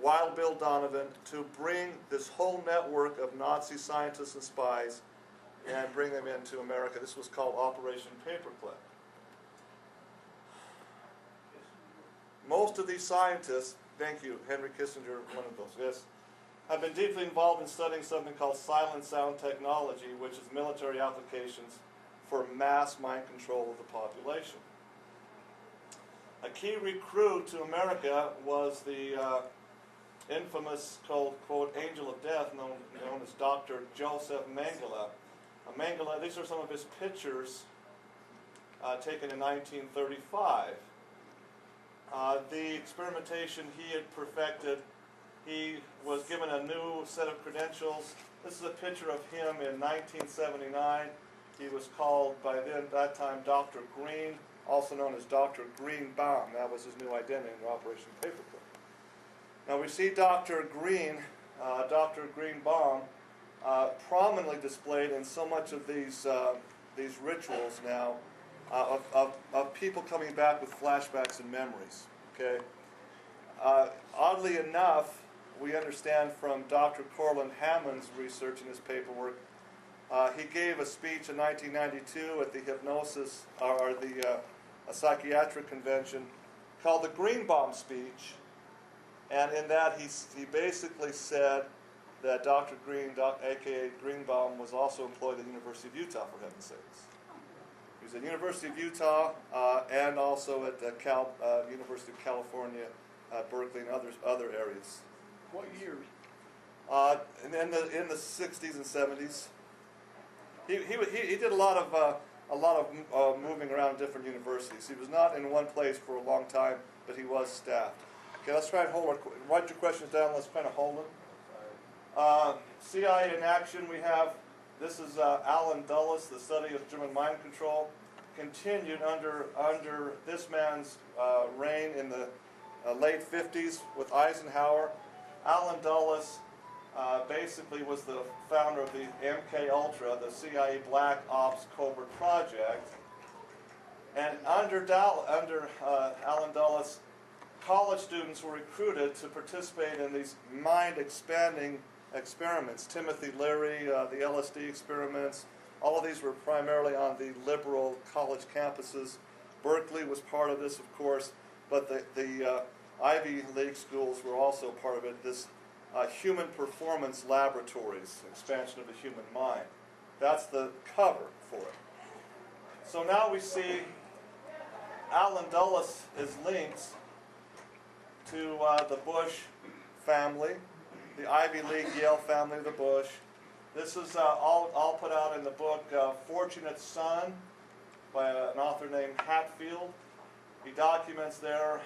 Wild Bill Donovan to bring this whole network of Nazi scientists and spies and bring them into America. This was called Operation Paperclip. Most of these scientists, thank you, Henry Kissinger, one of those, yes, have been deeply involved in studying something called silent sound technology, which is military applications for mass mind control of the population. A key recruit to America was the infamous, quote, Angel of Death, known as Dr. Joseph Mengele. Mengele, these are some of his pictures taken in 1935. The experimentation he had perfected, he was given a new set of credentials. This is a picture of him in 1979. He was called by that time Dr. Green, also known as Dr. Greenbaum. That was his new identity in Operation Paperclip. Now we see Dr. Green, Dr. Greenbaum, prominently displayed in so much of these rituals now of people coming back with flashbacks and memories. Okay. Oddly enough, we understand from Dr. Corlin Hammond's research in his paperwork, he gave a speech in 1992 at the hypnosis or the psychiatric convention called the Greenbaum speech, and in that he basically said that Dr. Green, aka Greenbaum, was also employed at the University of Utah, for heaven's sakes. He was at the University of Utah and also at the University of California, Berkeley, and other areas. What years? In the 60s and 70s. He did a lot of moving around different universities. He was not in one place for a long time, but he was staffed. Okay, let's try and write your questions down. Let's kind of hold them. CIA in action. We have. This is Alan Dulles, the study of German mind control, continued under this man's reign in the late 50s with Eisenhower. Alan Dulles basically was the founder of the MK Ultra, the CIA Black Ops Covert Project. And under Alan Dulles, college students were recruited to participate in these mind-expanding experiments. Timothy Leary, the LSD experiments, all of these were primarily on the liberal college campuses. Berkeley was part of this, of course, but the Ivy League schools were also part of it. This human performance laboratories, expansion of the human mind. That's the cover for it. So now we see Alan Dulles is linked to the Bush family, the Ivy League Yale family of the Bush. This is all put out in the book Fortunate Son by an author named Hatfield. He documents there,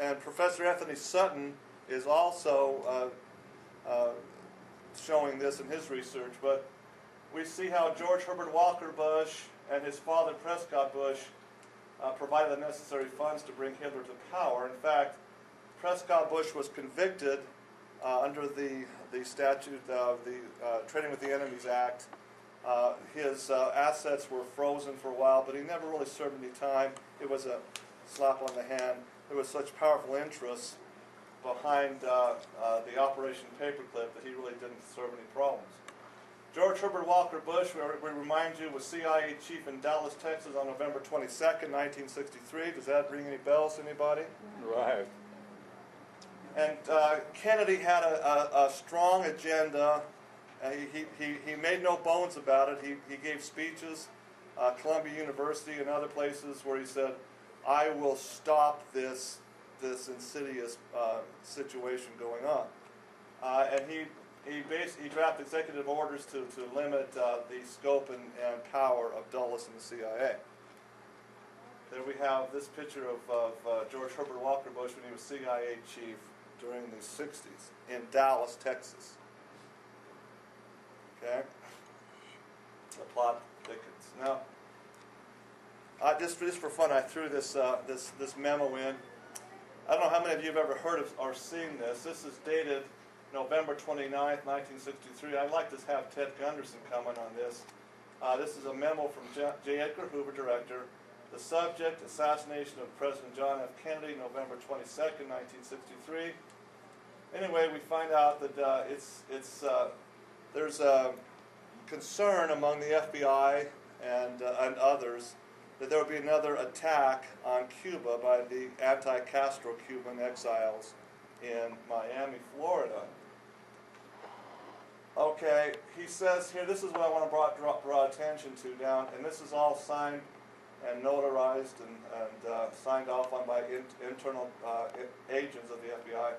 and Professor Anthony Sutton is also showing this in his research. But we see how George Herbert Walker Bush and his father Prescott Bush provided the necessary funds to bring Hitler to power. In fact, Prescott Bush was convicted under the statute of the Trading with the Enemies Act. His assets were frozen for a while, but he never really served any time. It was a slap on the hand. There was such powerful interests behind the Operation Paperclip that he really didn't serve any problems. George Herbert Walker Bush, we remind you, was CIA chief in Dallas, Texas on November 22nd, 1963. Does that ring any bells to anybody? Right. And Kennedy had a strong agenda. He made no bones about it. He gave speeches, Columbia University and other places, where he said, "I will stop this insidious situation going on." And he drafted executive orders to limit the scope and power of Dulles and the CIA. There we have this picture of George Herbert Walker Bush when he was CIA chief during the 60s in Dallas, Texas. Okay? The plot thickens. Now, just for fun, I threw this memo in. I don't know how many of you have ever heard of or seen this. This is dated November 29th, 1963. I'd like to have Ted Gunderson comment on this. This is a memo from J. Edgar Hoover, director. The subject, assassination of President John F. Kennedy, November 22nd, 1963. In anyway, we find out that there's a concern among the FBI and others that there will be another attack on Cuba by the anti-Castro Cuban exiles in Miami, Florida. Okay, he says here, this is what I want to draw attention to down, and this is all signed and notarized and signed off on by internal agents of the FBI.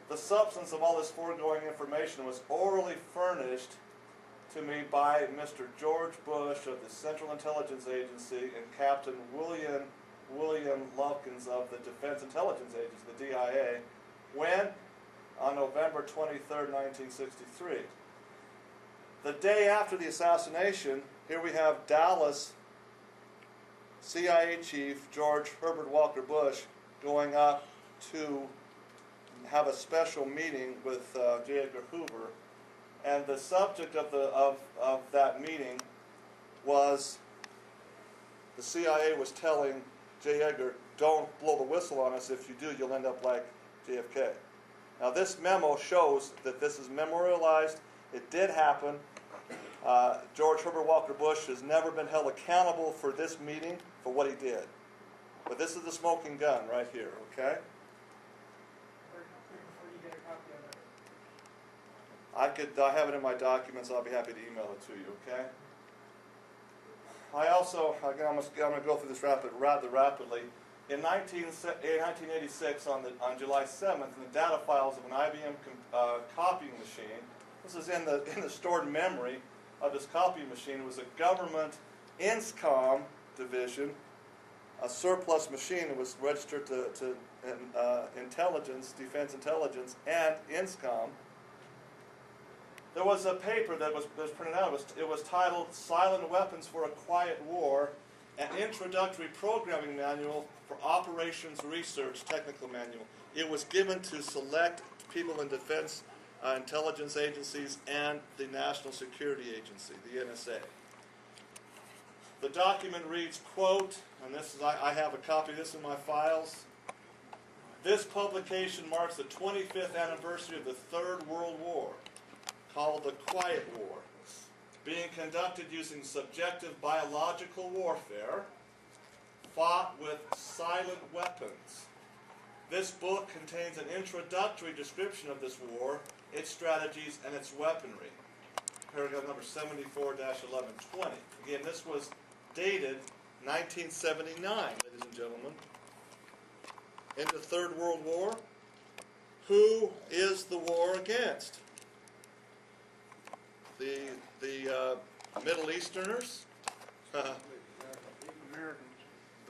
The substance of all this foregoing information was orally furnished to me by Mr. George Bush of the Central Intelligence Agency and Captain William Lovkins of the Defense Intelligence Agency, the DIA, when? On November 23rd, 1963. The day after the assassination, here we have Dallas CIA Chief George Herbert Walker Bush going up to have a special meeting with J. Edgar Hoover, and the subject of that meeting was the CIA was telling J. Edgar, don't blow the whistle on us. If you do, you'll end up like JFK. Now this memo shows that this is memorialized. It did happen. George Herbert Walker Bush has never been held accountable for this meeting, for what he did. But this is the smoking gun right here, okay? I have it in my documents. I'll be happy to email it to you, okay? I also, again, I'm going to go through this rather rapidly. In 1986, on July 7th, in the data files of an IBM copying machine, this is in the stored memory of this copying machine. It was a government INSCOM division, a surplus machine. It was registered to intelligence, defense intelligence, and INSCOM. There was a paper that was printed out. It was titled "Silent Weapons for a Quiet War: An Introductory Programming Manual for Operations Research Technical Manual." It was given to select people in defense intelligence agencies and the National Security Agency, the NSA. The document reads, quote, and this is, I have a copy of this in my files, "This publication marks the 25th anniversary of the Third World War, called the Quiet War, being conducted using subjective biological warfare, fought with silent weapons. This book contains an introductory description of this war, its strategies, and its weaponry." Paragraph number 74-1120. Again, this was dated 1979, ladies and gentlemen. In the Third World War, who is the war against? The Middle Easterners?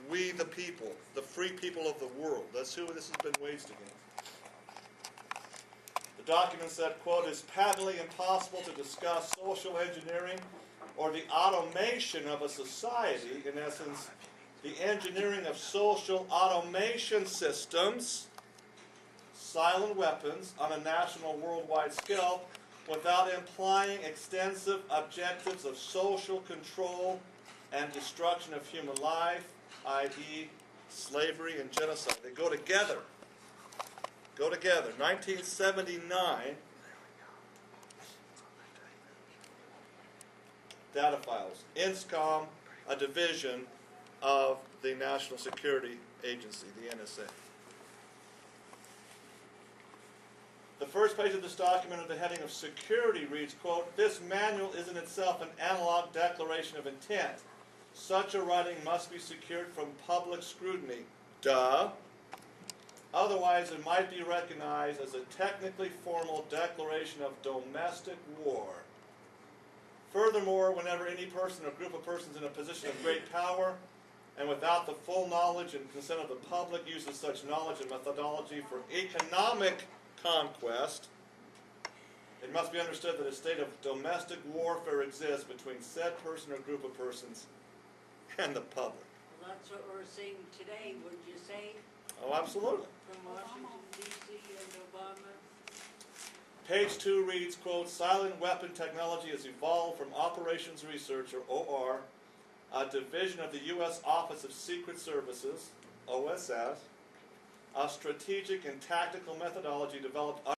We the people, the free people of the world. That's who this has been waged against. The document said, quote, "It's patently impossible to discuss social engineering or the automation of a society, in essence, the engineering of social automation systems, silent weapons, on a national worldwide scale, without implying extensive objectives of social control and destruction of human life, i.e. slavery and genocide." They go together. Go together. 1979, data files. INSCOM, a division of the National Security Agency, the NSA. The first page of this document under the heading of security reads, quote, "This manual is in itself an analog declaration of intent. Such a writing must be secured from public scrutiny." Duh. "Otherwise, it might be recognized as a technically formal declaration of domestic war. Furthermore, whenever any person or group of persons in a position of great power and without the full knowledge and consent of the public uses such knowledge and methodology for economic conquest, it must be understood that a state of domestic warfare exists between said person or group of persons and the public." Well, that's what we're seeing today, would you say? Oh, absolutely. From Washington, D.C. and Obama. Page 2 reads, quote, "Silent weapon technology has evolved from Operations Research, or OR, a division of the U.S. Office of Secret Services, OSS, a strategic and tactical methodology developed